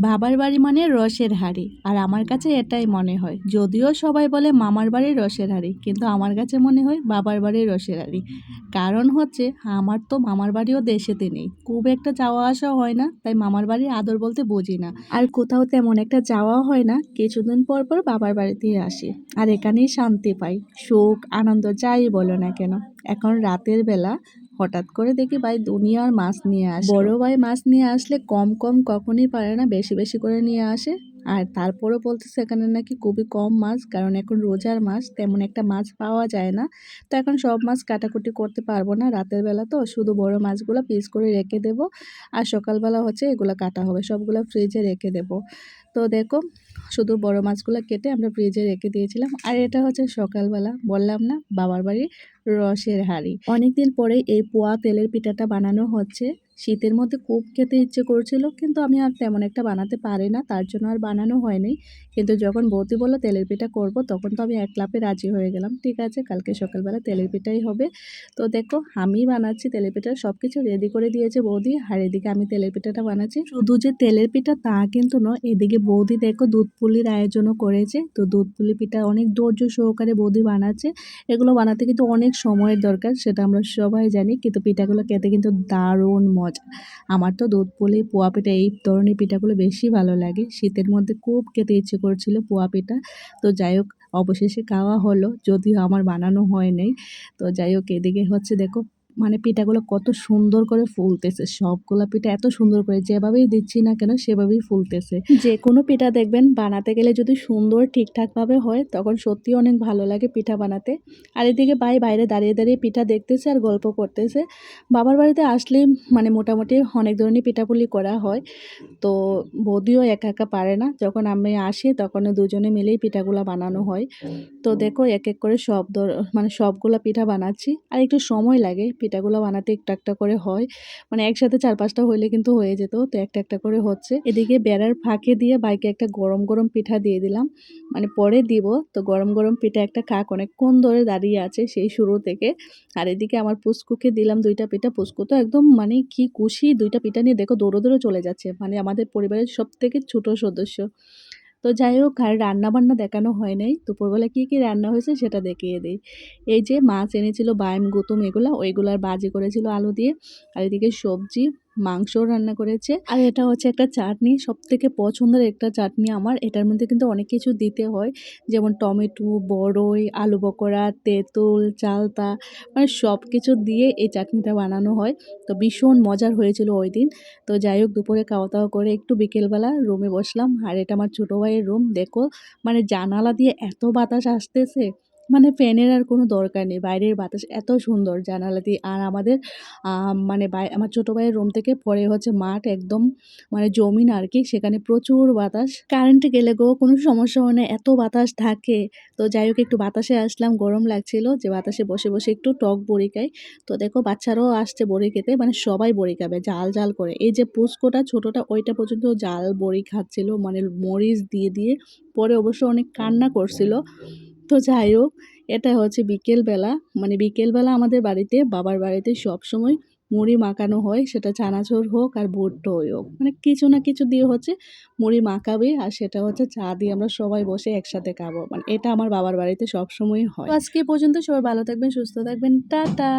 বাবার বাড়ি মানে রসের হাঁড়ি, আর আমার কাছে এটাই মনে হয়। যদিও সবাই বলে মামার বাড়ির রসের হাঁড়ি, কিন্তু আমার কাছে মনে হয় বাবার বাড়ির রসের হাঁড়ি। কারণ হচ্ছে আমার তো মামার বাড়িও দেশেতে নেই, খুব একটা যাওয়া আসা হয় না, তাই মামার বাড়ির আদর বলতে বুঝি না। আর কোথাও তেমন একটা যাওয়া হয় না, কিছুদিন পর পর বাবার বাড়িতেই আসি, আর এখানেই শান্তি পাই, সুখ আনন্দ যাই বলো না কেন। এখন রাতের বেলা হঠাৎ করে দেখি ভাই দুনিয়ার মাছ নিয়ে আসে। বড় ভাই মাছ নিয়ে আসলে কম কম কখনই পারে না, বেশি বেশি করে নিয়ে আসে। আর তারপরও বলতেছে এখানে নাকি খুবই কম মাছ, কারণ এখন রোজার মাছ, তেমন একটা মাছ পাওয়া যায় না। তো এখন সব মাছ কাটাকুটি করতে পারবো না, রাতের বেলা তো শুধু বড় মাছগুলো পিস করে রেখে দেব। আর সকালবেলা হচ্ছে এগুলো কাটা হবে, সবগুলো ফ্রিজে রেখে দেব। তো দেখো, শুধু বড় মাছগুলো কেটে আমরা ফ্রিজে রেখে দিয়েছিলাম। আর এটা হচ্ছে সকালবেলা, বললাম না বাবার বাড়ি রসের হাঁড়ি। অনেকদিন পরে এই পোয়া তেলের পিঠাটা বানানো হচ্ছে। শীতের মধ্যে খুব খেতে ইচ্ছে করছিল, কিন্তু আমি আর তেমন একটা বানাতে পারি না, তার জন্য আর বানানো হয়নি। কিন্তু যখন বৌদি বললো তেলের পিঠা করব, তখন তো আমি এক লাফে রাজি হয়ে গেলাম। ঠিক আছে, কালকে সকালবেলা তেলের পিঠাই হবে। তো দেখো, আমি বানাচ্ছি তেলের পিঠা, সব কিছু রেডি করে দিয়েছে বৌদি, আর এদিকে আমি তেলের পিঠাটা বানাচ্ছি। শুধু যে তেলের পিঠা তা কিন্তু নয়, এদিকে বৌদি দেখো দুধ পুলির আয়োজনও করেছে। তো দুধ পুলি পিঠা অনেক ধৈর্য সহকারে বৌদি বানাচ্ছে। এগুলো বানাতে কিন্তু অনেক সময়ের দরকার, সেটা আমরা সবাই জানি, কিন্তু পিঠাগুলো খেতে কিন্তু দারুণ মজা। আমার তো দুধ পুলি, পোয়া পিঠা এই ধরনের পিঠাগুলো বেশি ভালো লাগে। শীতের মধ্যে খুব খেতে ইচ্ছে করছিল পোয়া পিঠা। তো যাই হোক, অবশেষে খাওয়া হলো, যদিও আমার বানানো হয় নাই। তো যাই হোক, এদিকে হচ্ছে দেখো, মানে পিঠাগুলো কত সুন্দর করে ফুলতেছে। সবগুলা পিঠা এত সুন্দর করে যেভাবেই দিচ্ছি না কেন সেভাবেই ফুলতেছে। যে কোনো পিঠা দেখবেন বানাতে গেলে যদি সুন্দর ঠিকঠাকভাবে হয়, তখন সত্যি অনেক ভালো লাগে পিঠা বানাতে। আর এদিকে ভাই বাইরে দাঁড়িয়ে দাঁড়িয়ে পিঠা দেখতেছে আর গল্প করতেছে। বাবার বাড়িতে আসলে মানে মোটামুটি অনেক ধরনের পিঠাপুলি করা হয়। তো বৌদিও একা একা পারে না, যখন আমি আসি তখন দুজনে মিলেই পিঠাগুলা বানানো হয়। তো দেখো, এক এক করে মানে সবগুলা পিঠা বানাচ্ছি, আর একটু সময় লাগে পিঠাগুলো বানাতে, একটু একটা করে হয়। মানে একসাথে 4-5টা হইলে কিন্তু হয়ে যেত, তো একটা একটা করে হচ্ছে। এদিকে বেড়ার ফাঁকে দিয়ে বাইকে একটা গরম গরম পিঠা দিয়ে দিলাম, মানে পরে দিব। তো গরম গরম পিঠা একটা খাক, অনেকক্ষণ ধরে দাঁড়িয়ে আছে সেই শুরু থেকে। আর এদিকে আমার পুচকুকে দিলাম 2টা পিঠা। পুচকু তো একদম মানে কি খুশি, 2টা পিঠা নিয়ে দেখো দৌড়ো দৌড়ো চলে যাচ্ছে, মানে আমাদের পরিবারের সব থেকে ছোট সদস্য। তো যাই হোক, আর রান্নাবান্না দেখানো হয় নাই। দুপুরবেলা কী কী রান্না হয়েছে সেটা দেখিয়ে দিই। এই যে মাছ এনেছিল বাইম গুতুম, ওইগুলার ভাজি করেছিল আলু দিয়ে। আর এদিকে সবজি, মাংস রান্না করেছে। আর এটা হচ্ছে একটা চাটনি, সবথেকে পছন্দের একটা চাটনি আমার। এটার মধ্যে কিন্তু অনেক কিছু দিতে হয়, যেমন টমেটো, বড়ই, আলু বকরা, তেঁতুল, চালতা, মানে সব কিছু দিয়ে এই চাটনিটা বানানো হয়। তো ভীষণ মজার হয়েছিল ওই দিন। তো যাই হোক, দুপুরে খাওয়া দাওয়া করে একটু বিকেলবেলা রুমে বসলাম। আর এটা আমার ছোটো ভাইয়ের রুম, দেখো মানে জানালা দিয়ে এত বাতাস আসতেছে, মানে ফ্যানের আর কোনো দরকার নেই, বাইরের বাতাস এত সুন্দর জানালা দিয়ে। আর আমাদের মানে আমার ছোটো ভাইয়ের রুম থেকে পরে হচ্ছে মাঠ, একদম মানে জমিন আর কি, সেখানে প্রচুর বাতাস। কারেন্ট গেলে গো কোনো সমস্যা হয় না, এত বাতাস থাকে। তো যাই হোক, একটু বাতাসে আসলাম, গরম লাগছিল, যে বাতাসে বসে বসে একটু টক বড়ি খাই। তো দেখো বাচ্চারাও আসছে বড়ি খেতে, মানে সবাই বড়ি খাবে জাল জাল করে। এই যে পুস্কোটা ছোটটা, ওইটা পর্যন্ত জাল বড়ি খাচ্ছিল, মানে মরিচ দিয়ে দিয়ে। পরে অবশ্য অনেক কান্না করছিল। তো যাই হোক, এটা হচ্ছে বিকেলবেলা, মানে বিকেলবেলা আমাদের বাড়িতে, বাবার বাড়িতে সবসময় মুড়ি মাখানো হয়, সেটা চানাচুর হোক আর ভুট্টোই হোক, মানে কিছু না কিছু দিয়ে হচ্ছে মুড়ি মাখাবে, আর সেটা হচ্ছে চা দিয়ে আমরা সবাই বসে একসাথে খাবো। মানে এটা আমার বাবার বাড়িতে সবসময় হয়। তো আজকে এ পর্যন্ত, সবাই ভালো থাকবেন, সুস্থ থাকবেন, টাটা।